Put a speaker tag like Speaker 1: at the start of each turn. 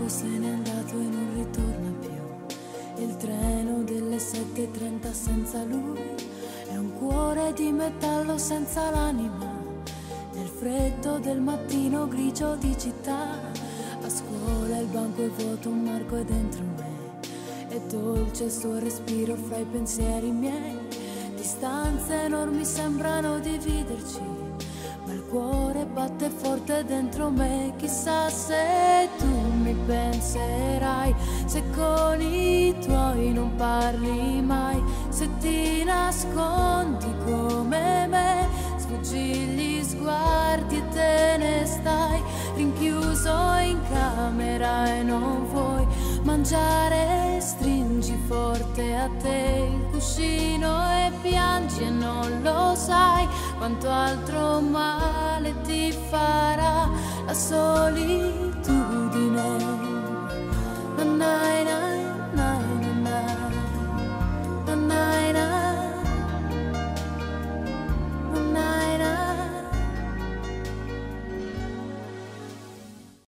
Speaker 1: tempo se n'è andato e non ritorna più. Il treno delle 7:30 senza lui è un cuore di metallo senza l'anima. Nel freddo del mattino grigio di città, a scuola il banco è vuoto, un marco è dentro me. È dolce il suo respiro fra i pensieri miei. Distanze enormi sembrano dividerci, ma il cuore batte forte dentro me. Chissà se tu mi penserai, se con i tuoi non parli mai, se ti nascondi come me, sfuggi gli sguardi e te ne stai rinchiuso in camera e non vuoi mangiare. Stringi forte a te il cuscino e piangi e non lo sai quanto altro male ti farà la solitudine.